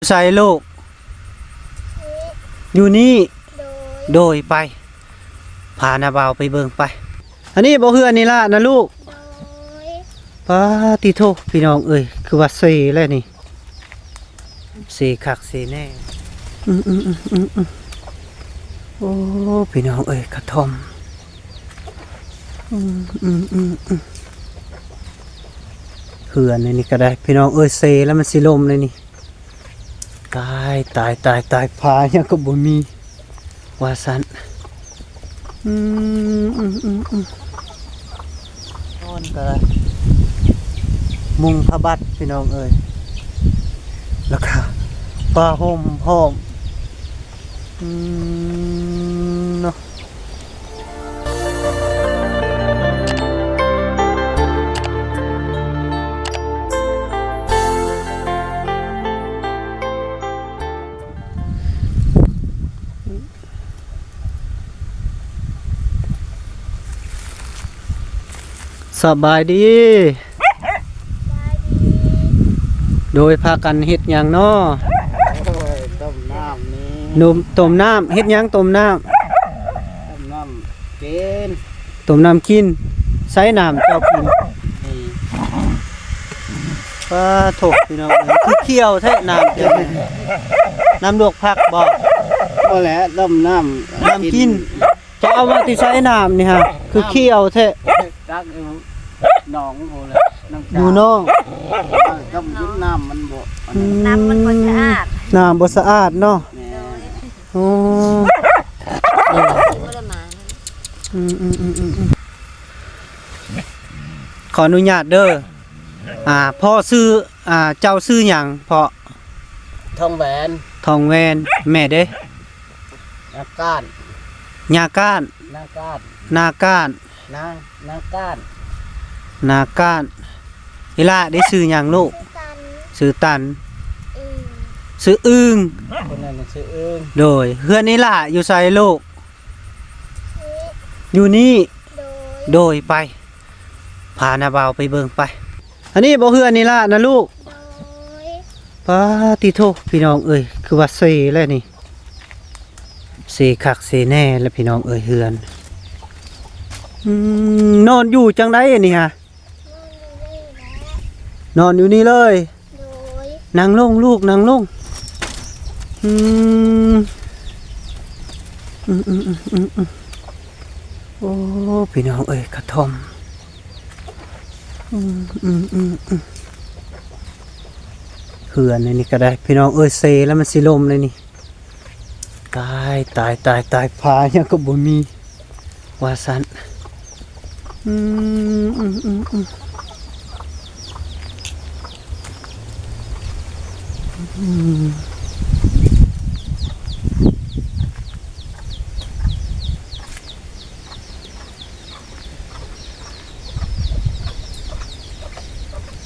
ใส่ลูกอยู่นี่โดยไปพานาบ่าวไปเบิ่งไปอันนี้บ่เฮือนนี่ล่ะนะลูกป้าติโทพี่น้องเอ้ยคือว่าเซแล้วนี่เซคักเซแน่โอ้พี่น้องเอ้ยกระท่อมเฮือนนี่ก็ได้พี่น้องเอ้ยเซแล้วมันสิลมเลยนี่ตายพายังก็บ่มีว่าสันนอนก็มุงพระบัดพี่น้องเอ้ยแล้วก็ป้าห่มพร้อมเนาะสบายดีโดยพากันเฮ็ดหยังน้อต้มน้ำนี่นุ่มต้มน้ำเฮ็ดหยังต้มน้ำกินต้มน้ำกินใส่น้ำเจ้ากินนี่ป้าถกพี่น้องคือเคี่ยวแท้น้ำเจ้าน้ำลวกผักบ่ก็แหละต้มน้ำกินจะเอามาที่ใช้น้ำนี่ฮะคือเคี่ยวแท้ตักหนองโหเลยอยู่น้องต้มกินน้ำมันบ่น้ำมันบ่สะอาดน้ำบ่สะอาดเนาะโอ้ขออนุญาตเด้อพ่อซื้อเจ้าซื้อหยังพ่อทองแหวน ทองแวนแม่เด้นาก้านนาก้านนาก้านนาก้านนาก้านนาก้านอีล่ะได้ซื้อหยังลูกซื้อตันซื้ออึ่งคนนั้นซื้ออึ่งโดยเฮือนนี่ล่ะอยู่ไสลูกอยู่นี่โดยไปพานาบ่าวไปเบิ่งไปอันนี้บ่เฮือนนี่ล่ะนะลูกป้าติโทพี่น้องเอ้ยคือว่าเซแล้วนี่เซคักเซแน่แล้วพี่น้องเอ้ยเฮือนนอนอยู่จังได๋นี่ฮะนอนอยู่นี่เลยนั่งลงลูกนั่งลงโอ้พี่น้องเอ้ยกระท่อมเหือนนี่ก็ได้พี่น้องเอ้ยเซแล้วมันสิลมเลยนี่ตายพายังก็บ่มีว่าสัน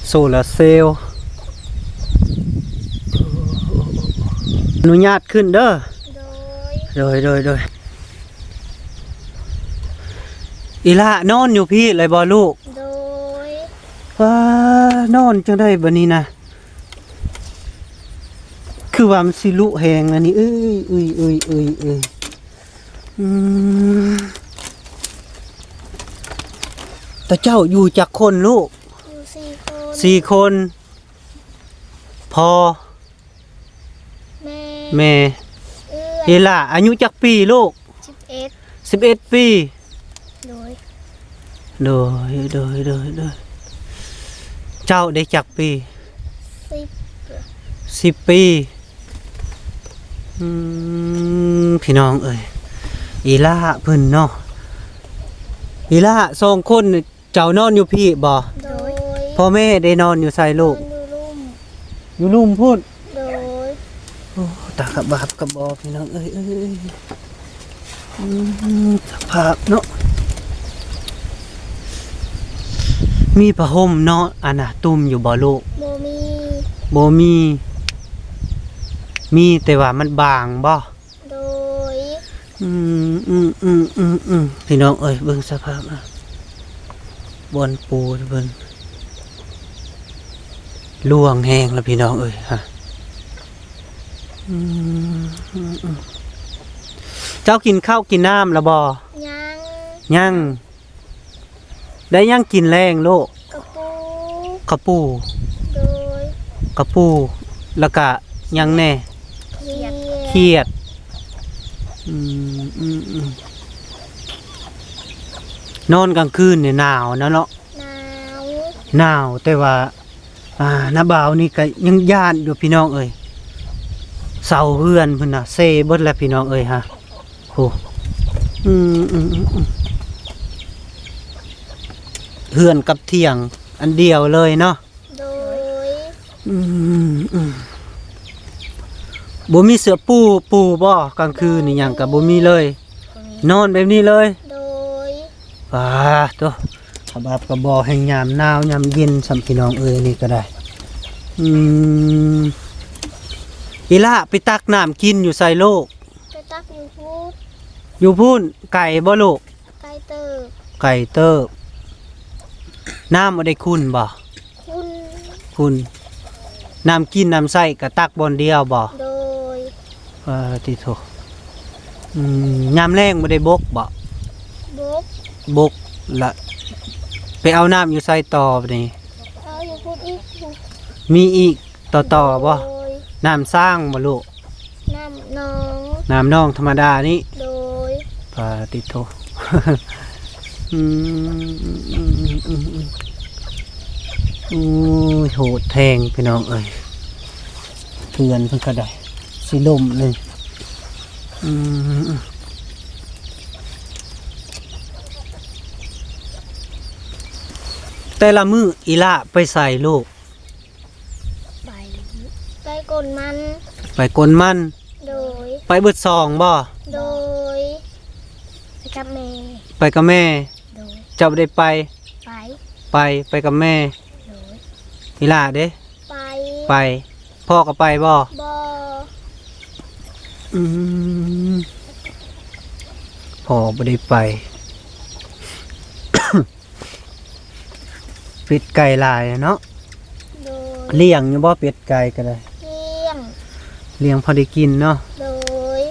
โซลาเซลล์อนุญาตขึ้นเด้อโดยอีละนอนอยู่พี่เลยบอลูกว้านอนจังได้บัดนี้นะคือว่ามันสิลุแหงอันนี้เอ้ยแต่เจ้าอยู่จากคนลูกสี่คนพอแม่เฮล่าอายุจักปีลูก11 ปีโดยเจ้าได้จักปี10 ปีพี่น้องเอ้ยอีล่าเพิ่นเนาะอีล่า2 คนเจ้านอนอยู่พี่บ่พ่อแม่ได้นอนอยู่ใส่ลูกอยู่ลุ่มพูดโอ้ตากับบาบกับบอพี่น้องเอ้ยสภาพเนาะมีผ้าห่มเนาะอันน่ะตุ่มอยู่บ่ลูกบ่มีแต่ว่ามันบางบ่พี่น้องเอ้ยเบิ่งสภาพนะบอนปูเบิ่งล่วงแห้งแล้วพี่น้องเอ้ยฮะ อืมอืมอืมเจ้ากินข้าวกินน้ำแล้วบ่ ยัง ยังได้ยังกินแรงโลก กระปู กระปู โดย กระปูแล้วก็ยังแน่ เครียด เครียดอืมอืมอืมนอนกลางคืนเนี่ยหนาวนะเนาะ หนาว หนาวแต่ว่าน้าบ่าวนี่ก็ยังย่านอยู่พี่น้องเอ้ยเสาเฮือนเพิ่นน่ะเซเบิดแล้วพี่น้องเอ้ยฮะโหอืมอืมอืมอืมเฮือนกับเที่ยงอันเดียวเลยเนาะ โดย อืมอืมบ่มีเสือปูบ่กลางคืนนี่หยังก็บ่มีเลย นอนแบบนี้เลย โดย ตัวขบาบกระบอแห่งยามหนาวยามเย็นสัมพี่น้องเอ้ยนี่ก็ได้อีล่าไปตักน้ำกินอยู่ใส่โลก ไปตักอยู่พูด อยู่พูนไก่บ่ลูก ไกลเติบ ไก่เติบน้ำบ่ได้คุณบ่ คุณ คุณน้ำกินน้ำใส่กระตักบอนเดียวบ่ โดย ติโถยามแรงบ่ได้บกบ่ บก บกละไปเอาน้ำอยู่ใส่ต่อบัดนี้ เอาอยู่พูดอีก มีอีกต่อบ่ โดย น้ำสร้างบ่ลูก น้ำน้อง น้ำนองธรรมดานี่ โดย ปาติโทอืมโหดแทงพี่น้องเอ้ยเพื่อนเพิ่นก็ได้สิลมเลยแต่ละมืออีละไปใส่ลูก ไปไปกลมัน ไปกลมัน โดย ไปเบิดซองบ่ โดยไปกับแม่ ไปกับแม่ โดย เจ้าได้ไป ไป ไปกับแม่ โดย อีละเด้ ไป ไปพ่อก็ไปบ่ บอ พอบ่ได้ไป เป็ดไก่ลายเนาะ โดย เลี้ยงอยู่บ่เป็ดไก่ก็ได้ เที่ยง เลี้ยงพอได้กินเนาะ โดย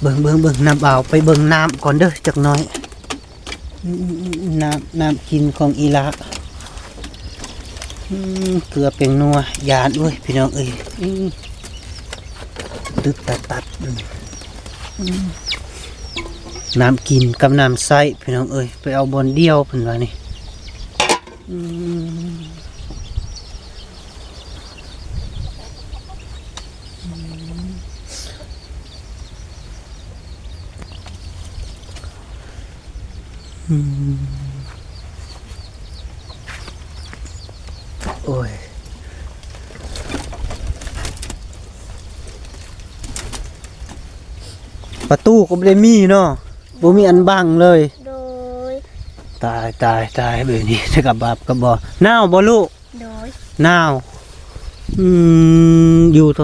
เบิ่งน้ำเอาไปเบิ่งน้ำก่อนเด้อจักหน่อยน้ำกินของอีละเกลือเป็นนัวยาด้วยพี่น้องเอ้ยตึกตัดน้ำกินกับน้ำใส่พี่น้องเอ้ยไปเอาบนเดียวเพิ่นว่านี่โอ้ยประตูก็ไม่ได้มีเนาะบ่มีอันบังเลย โดย ตายแบบนี้จะกับบาปกับบ่หนาวบ่ลูก โดย หนาวอยู่ท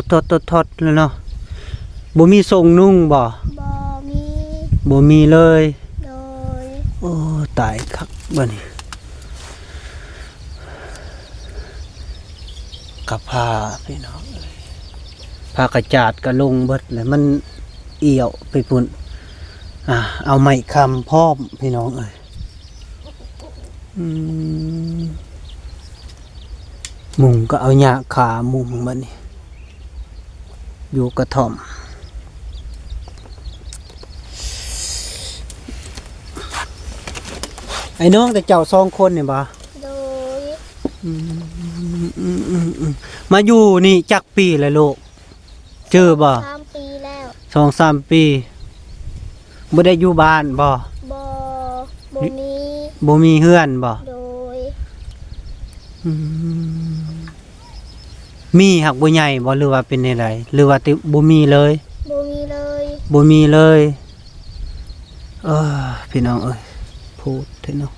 ดแล้วเนาะบ่มีทรงนุ่งบ่ บอมี บ่มีเลย โดย โอ้ตายคักบ่นี่กับผ้าพี่น้องผ้ากระจาดก็ลงเบิดเลยมันเอี่ยวไปพุ่นเอาไม้คำพร้อมพี่น้องเอ้ยมุงก็เอาหญ้าขามุงบัดนี้อยู่กระท่อมไอ้น้องแต่เจ้า2 คนนี่บ่ โดย มาอยู่นี่จักปีแล้วลูกเจอบ่ 3 ปีแล้ว 2-3 ปีบ่ได้อยู่บ้านบ่ บอมี บ่มีเฮือนบ่ โดย มีหักบ่ใหญ่บ่หรือว่าเป็นไดหรือว่าติบ่มีเลย บมีเลย บ่มีเลยพี่น้องเอ้ยพูดเถอะเนาะ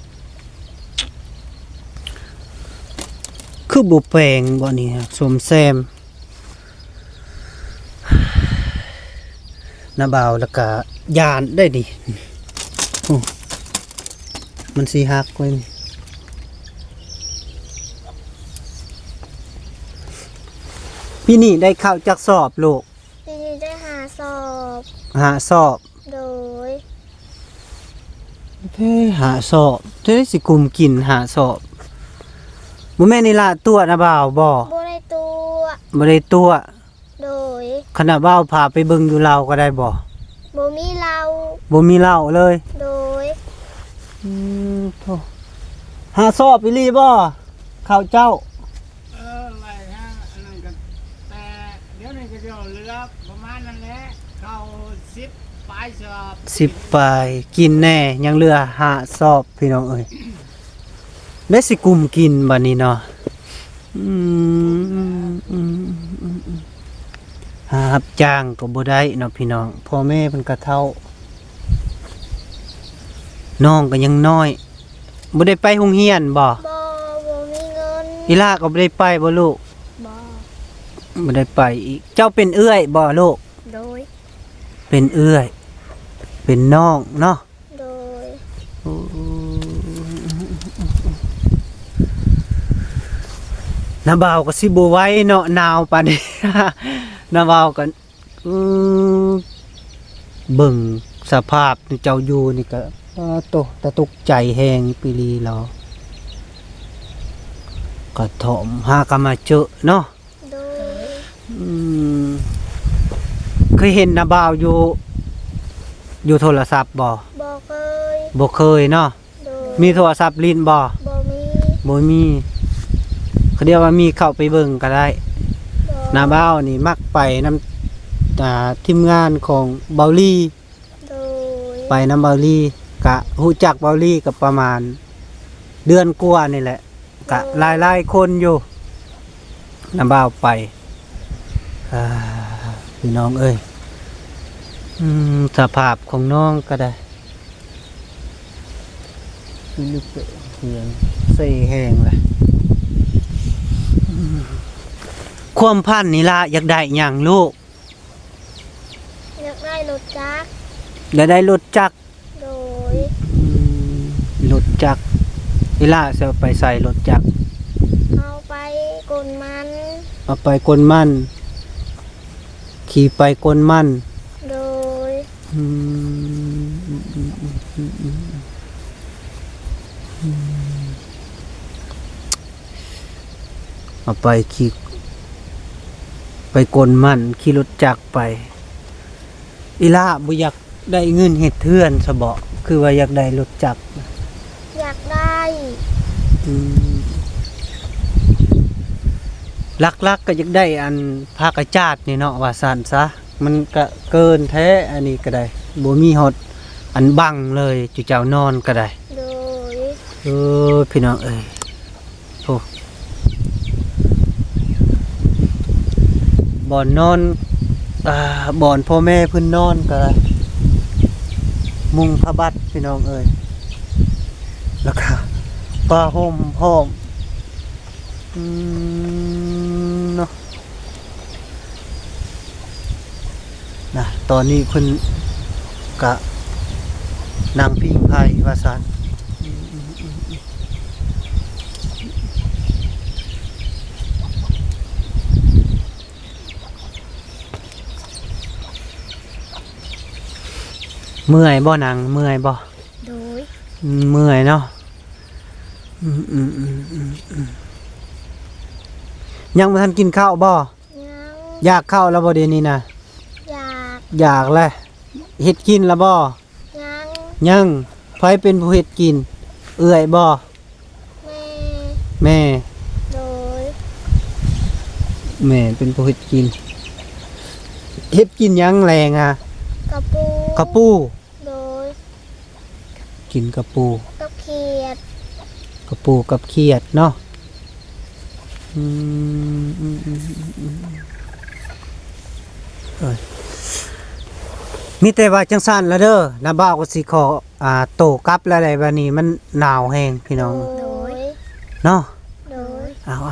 คือบ่แปลงบ่นี่ฮะสมแซมน้าบ่าวแล้วก็ยานได้ดิมันสิหักไว้นี่พี่นี่ได้ข้าวจักสอบลูก ได้ ปีนี้ได้หาสอบ หาสอบ โดย เฮ้ยหาสอบเฮ้ยสิกุมกินหาสอบบ่แม่นนี่ล่ะตัวนะบ่าวบ่ บ่ได้ตัว บ่ได้ตัว โดย ขณะบ่าวพาไปเบิ่งอยู่ลาวก็ได้บ่ บ่มีเรา บ่มีเหล้าเลย โดย โธ่หาสอบอีหลีบ่ข้าวเจ้า อะไรฮะอันนั้นก็แต่เดี๋ยวนี้ก็จะเหลือประมาณนั้นแหละเข้า10ปลายสอบ 10ปลายกินแน่ยังเหลือหาสอบพี่น้องเอ้ยได้สิกุมกินบัดนี้เนาะหารับจ้างก็บ่ได้เนาะพี่น้องพ่อแม่เพิ่นก็เฒ่าน้องก็ยังน้อยบ่ได้ไปโรงเรียนบ่ บ่มีเงิน อีลาก็บ่ได้ไปบ่ลูก บ่ บ่ได้ไปอีกเจ้าเป็นเอื้อยบ่ลูก โดย เป็นเอื้อยเป็นน้องเนาะ โดย น้าบ่าวก็สิบ่ไหว้เนาะหนาวปานนี้ น้าบ่าวก็เบิ่งสภาพที่เจ้าอยู่นี่ก็ตะตกใจแฮงปีลีเราก็ถมหากันมาเจอเนาะ โดย เคยเห็นน้าบ่าวอยู่โทรศัพท์บ่ บ่เคย บ่เคยเนาะ โดย มีโทรศัพท์ลิ้นบ่ บ่มี บ่มีเขาเรียกว่ามีเข้าไปเบิ่งก็ได้ บ่ น้าบ่าวนี่มักไปนำทีมงานของเบาลี่ โดย ไปนำเบาลี่กะฮู้จักเบาลี่กับประมาณเดือนกว่านี่แหละกะหลายๆคนอยู่น้าบ่าวไปพี่น้องเอ้ยสภาพของน้องก็ได้ลึกเสียงเซ่แห้งเลยความพันนี่ล่ะอยากได้หยังลูก อยากได้รถจักร อยากได้รถจักร โดย รถจักรอีล่าจะไปใส่รถจักร เอาไปกลมัน เอาไปกลมันขี่ไปกลมัน โดย เอาไปขี่ไปกลมันขี่รถจักรไปอีล่าบ่อยากได้เงินเฮ็ดเทือนซะบ่คือว่าอยากได้รถจักร อยากได้ ลักๆก็อยากได้อันภาคจาดนี่เนาะว่าซั่นซะมันก็เกินแท้อันนี้ก็ได้บ่มีฮอดอันบังเลยจุเจ้านอนก็ได้ โดย พี่น้องเอ้ยโอ้บ่อนนอนบ่อนพ่อแม่เพิ่นนอนก็ได้มุงผ้าบัดพี่น้องเอ้ยแล้วก็ผ้าห่มพร้อมเนาะนะตอนนี้เพิ่นกะนางพิงไพ่ว่าซั่นเมื่อยบ่นางเมื่อยบ่ โดย เมื่อยเนาะยังบ่ทันกินข้าวบ่ ยัง อยากข้าวแล้วบ่เดี๋ยวนี้นะ อยาก อยากแหละเฮ็ดกินแล้วบ่ ยัง ยังไผเป็นผู้เฮ็ดกิน เอื้อยบ่ แม่ แม่ โดย แม่เป็นผู้เฮ็ดกินเฮ็ดกินหยังแรงอ่ะ กระปู กระปู โดย กินกระปู กับเขียด กระปูกับเขียดเนาะมีแต่ว่าจังซั่นละเด้อน้าบ่าวก็สิขอโตกลับแล้วได้บัดนี้มันหนาวแฮงพี่น้อง โดย เนาะ โดย เอา1 2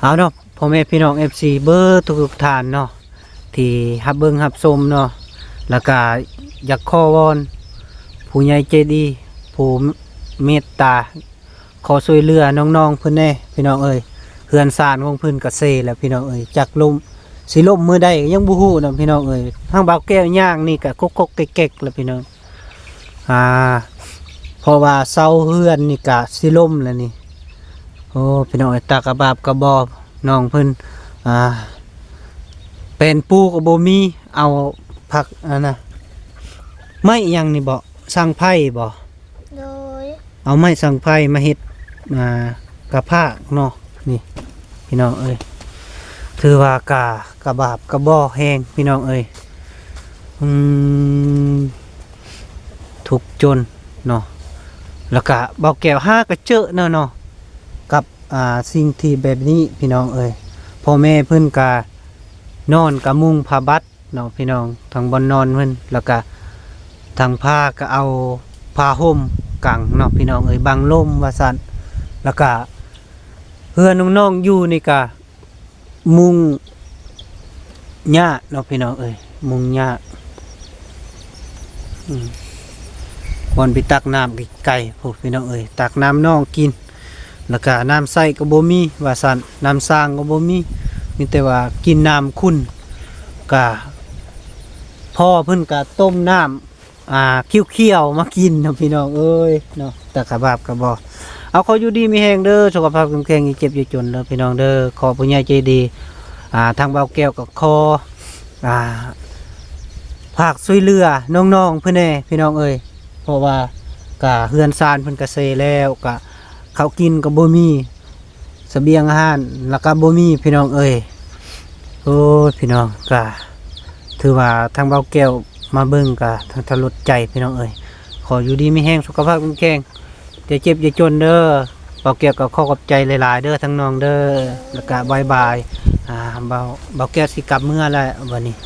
เอาเนาะพ่อแม่พี่น้อง FC เบอร์ทุกๆท่านเนาะที่รับเบิ่งรับชมเนาะแล้วก็อยากขอวอนผู้ใหญ่ใจดีผู้เมตตาขอช่วยเหลือน้องๆเพิ่นแน่พี่น้องเอ้ย เฮือนซานของเพิ่นก็เซแล้วพี่น้องเอ้ยจักลมสิลมมื้อใดก็ยังบ่ฮู้นะพี่น้องเอ้ยทางบ่าวแก้วย่างนี่ก็กกๆเก๊กๆแล้วพี่น้องเพราะว่าเสาเฮือนนี่ก็สิลมแล้วนี่โอ้พี่น้องเอ้ยตากระบาบกระบอบน้องเพิ่นเป็นปูก็บ่มีเอาผักอันน่ะไม้อิหยังนี่บ่สร้างไผ่บ่ โดย เอาไม้สร้างไผ่มาเฮ็ดกระพากเนาะนี่พี่น้องเอ้ยถือว่ากระบาบกระบ่อแห้งพี่น้องเอ้ยทุกข์จนเนาะแล้วก็เบาแก้วห้าก็เจอเนาะกับสิ่งที่แบบนี้พี่น้องเอ้ยพ่อแม่เพิ่นก็นอนกับมุงผ้าบัดเนาะพี่น้องทางบนนอนเพิ่นแล้วก็ทางผ้าก็เอาผ้าห่มกังเนาะพี่น้องเอ้ยบังลมว่าซั่นแล้วก็เพื่อนน้องๆอยู่นี่ก็มุงหญ้าเนาะพี่น้องเอ้ยมุงหญ้าบอนไปตักน้ำไก่พวกพี่น้องเอ้ยตักน้ำน้องกินแล้วก็น้ำใส่ก็บ่มีว่าซั่นน้ำสร้างก็บ่มีมีแต่ว่ากินน้ำขุ่นก็พ่อเพิ่นก็ต้มน้ำเคี่ยวๆมากินเนาะพี่น้องเอ้ยเนาะแต่กระบาบกระบ่เอาขออยู่ดีมีแรงเด้อสุขภาพแข็งแรงอย่าเจ็บอย่าจนเด้อพี่น้องเด้อขอผู้ใหญ่ใจดีทางเบาแก้วกับคอภาคช่วยเหลือน้องๆเพิ่นแน่พี่น้องเอ้ยเพราะว่ากะเฮือนซานเพิ่นก็เซแล้วกะข้าวกินก็บ่มีเสบียงอาหารแล้วก็บ่มีพี่น้องเอ้ยโอ้ยพี่น้องกะถือว่าทางเบาแก้วมาเบิ่งกะทางทะลุใจพี่น้องเอ้ยขออยู่ดีมีแรงสุขภาพแข็งแรงอย่าเจ็บอย่าจนเด้อเบาแก้วก็ขอขอบใจหลายๆเด้อทั้งน้องเด้อแล้วก็บายบายเบาแก้วสิกลับเมื่อแล้ววันนี้